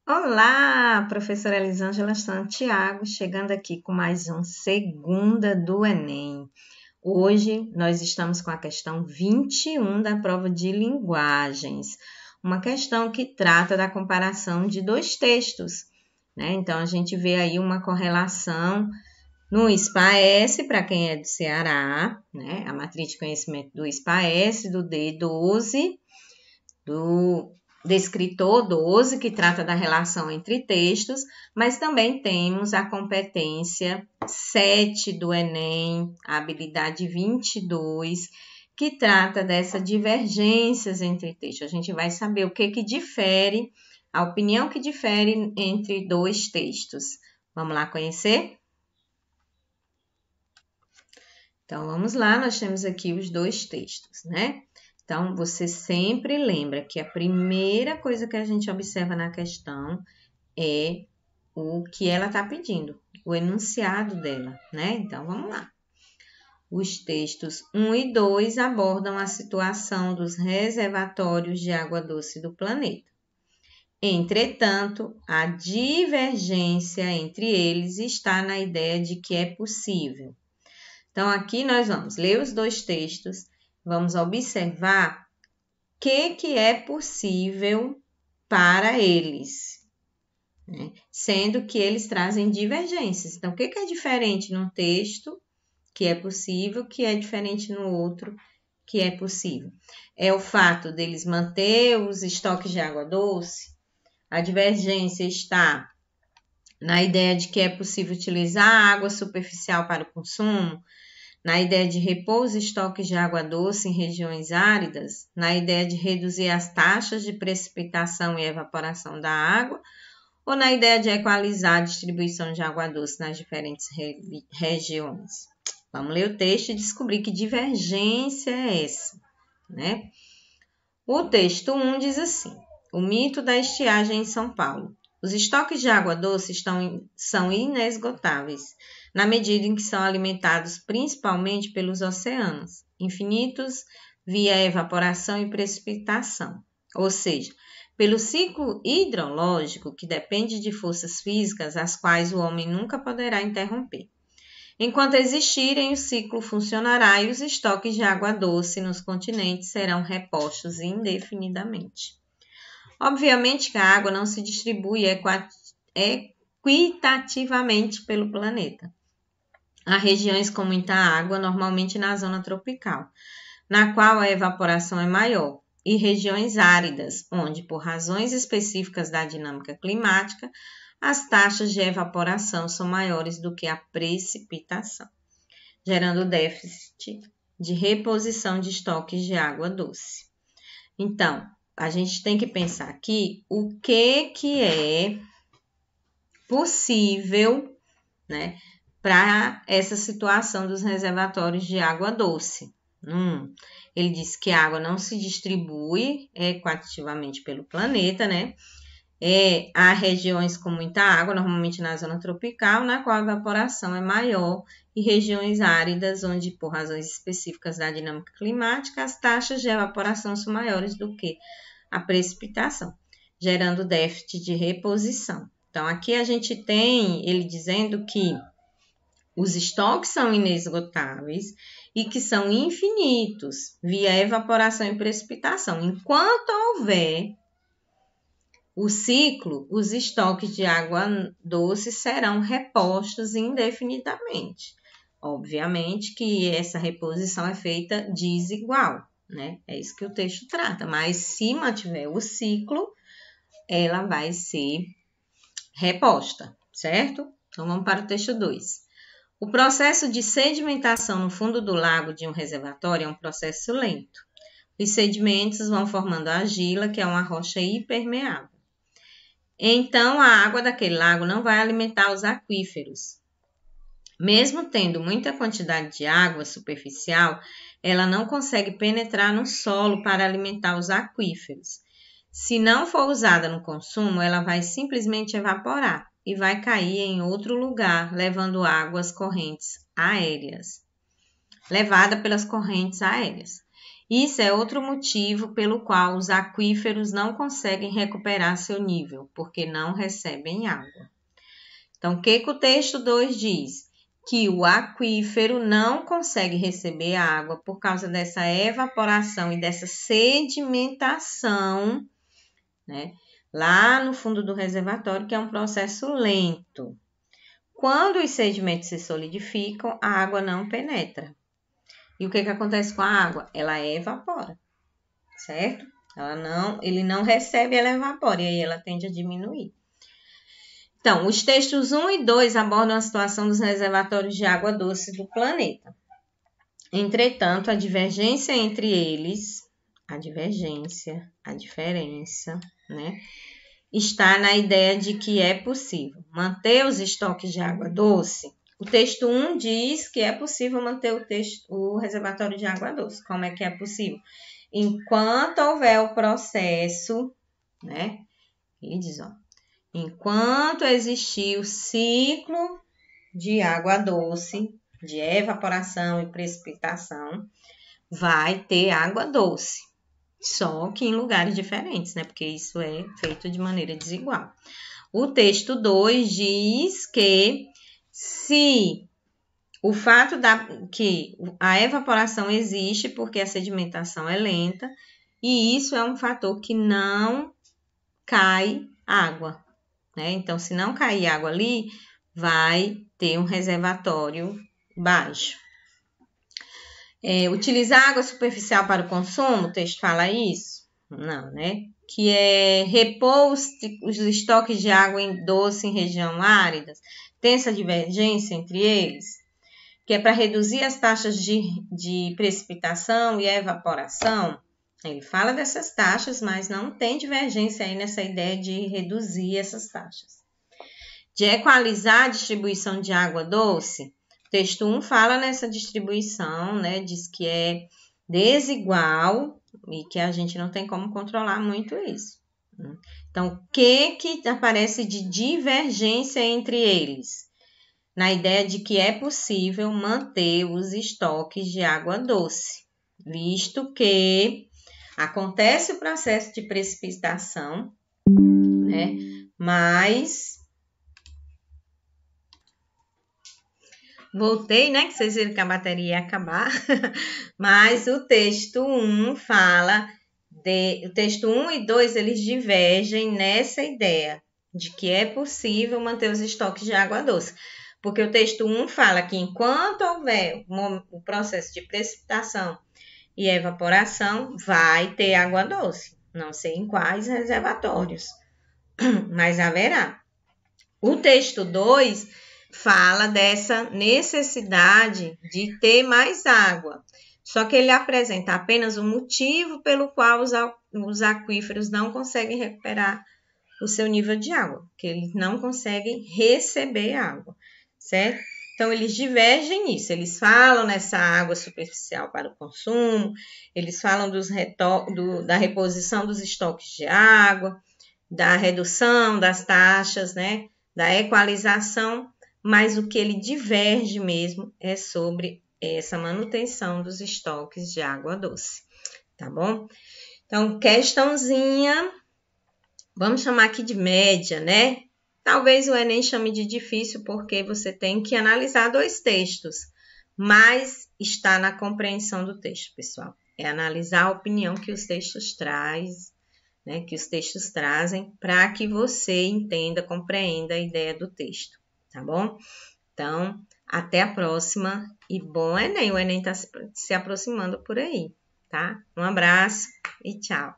Olá, professora Elisângela Santiago, chegando aqui com mais um Segunda do Enem. Hoje nós estamos com a questão 21 da prova de linguagens, uma questão que trata da comparação de dois textos, né? Então a gente vê aí uma correlação no SPAES, para quem é do Ceará, né? A matriz de conhecimento do SPAES, do D12, do descritor 12, que trata da relação entre textos, mas também temos a competência 7 do Enem, a habilidade 22, que trata dessas divergências entre textos. A gente vai saber o que difere, a opinião que difere entre dois textos. Vamos lá conhecer? Então, vamos lá, nós temos aqui os dois textos, né? Então, você sempre lembra que a primeira coisa que a gente observa na questão é o que ela está pedindo, o enunciado dela, né? Então, vamos lá. Os textos 1 e 2 abordam a situação dos reservatórios de água doce do planeta. Entretanto, a divergência entre eles está na ideia de que é possível. Então, aqui nós vamos ler os dois textos, vamos observar o que é possível para eles, né? Sendo que eles trazem divergências. Então, o que é diferente num texto que é possível, que é diferente no outro que é possível? É o fato deles manter os estoques de água doce. A divergência está na ideia de que é possível utilizar a água superficial para o consumo, na ideia de repor os estoques de água doce em regiões áridas, na ideia de reduzir as taxas de precipitação e evaporação da água, ou na ideia de equalizar a distribuição de água doce nas diferentes regiões. Vamos ler o texto e descobrir que divergência é essa, né? O texto 1 diz assim: o mito da estiagem em São Paulo. Os estoques de água doce são inesgotáveis, na medida em que são alimentados principalmente pelos oceanos, infinitos via evaporação e precipitação, ou seja, pelo ciclo hidrológico que depende de forças físicas as quais o homem nunca poderá interromper. Enquanto existirem, o ciclo funcionará e os estoques de água doce nos continentes serão repostos indefinidamente. Obviamente que a água não se distribui equitativamente pelo planeta. Há regiões com muita água, normalmente na zona tropical, na qual a evaporação é maior, e regiões áridas, onde, por razões específicas da dinâmica climática, as taxas de evaporação são maiores do que a precipitação, gerando déficit de reposição de estoques de água doce. Então, a gente tem que pensar aqui o que é possível, né, para essa situação dos reservatórios de água doce. Ele diz que a água não se distribui equitativamente pelo planeta, né? Há regiões com muita água, normalmente na zona tropical, na qual a evaporação é maior, e regiões áridas, onde, por razões específicas da dinâmica climática, as taxas de evaporação são maiores do que a precipitação, gerando déficit de reposição. Então, aqui a gente tem ele dizendo que os estoques são inesgotáveis e que são infinitos via evaporação e precipitação. Enquanto houver o ciclo, os estoques de água doce serão repostos indefinidamente. Obviamente que essa reposição é feita desigual, né? É isso que o texto trata, mas se mantiver o ciclo, ela vai ser reposta, certo? Então, vamos para o texto 2. O processo de sedimentação no fundo do lago de um reservatório é um processo lento. Os sedimentos vão formando a argila, que é uma rocha impermeável. Então, a água daquele lago não vai alimentar os aquíferos. Mesmo tendo muita quantidade de água superficial, ela não consegue penetrar no solo para alimentar os aquíferos. Se não for usada no consumo, ela vai simplesmente evaporar e vai cair em outro lugar, levando águas correntes aéreas. Levada pelas correntes aéreas. Isso é outro motivo pelo qual os aquíferos não conseguem recuperar seu nível, porque não recebem água. Então, o que o texto 2 diz? Que o aquífero não consegue receber água por causa dessa evaporação e dessa sedimentação, né, lá no fundo do reservatório, que é um processo lento. Quando os sedimentos se solidificam, a água não penetra. E o que acontece com a água? Ela evapora, certo? Ele não recebe, ela evapora, e aí ela tende a diminuir. Então, os textos 1 e 2 abordam a situação dos reservatórios de água doce do planeta. Entretanto, a divergência entre eles, a diferença, né, está na ideia de que é possível manter os estoques de água doce. O texto 1 diz que é possível manter o reservatório de água doce. Como é que é possível? Enquanto houver o processo, né? Ele diz, ó, enquanto existir o ciclo de água doce, de evaporação e precipitação, vai ter água doce. Só que em lugares diferentes, né? Porque isso é feito de maneira desigual. O texto 2 diz que se o fato que a evaporação existe porque a sedimentação é lenta, e isso é um fator que não cai água, né? Então, se não cair água ali, vai ter um reservatório baixo. Utilizar água superficial para o consumo, o texto fala isso? Não, né? Que é repor os estoques de água doce em região árida, tem essa divergência entre eles, que é para reduzir as taxas de precipitação e evaporação. Ele fala dessas taxas, mas não tem divergência aí nessa ideia de reduzir essas taxas. De equalizar a distribuição de água doce, o texto 1 fala nessa distribuição, né? Diz que é desigual e que a gente não tem como controlar muito isso. Então, o que aparece de divergência entre eles? Na ideia de que é possível manter os estoques de água doce, visto que acontece o processo de precipitação, né? Mas voltei, né? Que vocês viram que a bateria ia acabar. Mas o texto 1 fala o texto 1 e 2 eles divergem nessa ideia de que é possível manter os estoques de água doce. Porque o texto 1 fala que enquanto houver o processo de precipitação e evaporação, vai ter água doce. Não sei em quais reservatórios, mas haverá. O texto 2 fala dessa necessidade de ter mais água. Só que ele apresenta apenas o motivo pelo qual os aquíferos não conseguem recuperar o seu nível de água, que eles não conseguem receber água, certo? Então, eles divergem nisso, eles falam nessa água superficial para o consumo, eles falam da reposição dos estoques de água, da redução das taxas, né? Da equalização, mas o que ele diverge mesmo é sobre essa manutenção dos estoques de água doce, tá bom? Então, questãozinha, vamos chamar aqui de média, né? Talvez o Enem chame de difícil porque você tem que analisar 2 textos, mas está na compreensão do texto, pessoal. É analisar a opinião que os textos trazem para que você entenda, compreenda a ideia do texto, tá bom? Então, até a próxima e bom Enem. O Enem está se aproximando por aí, tá? Um abraço e tchau.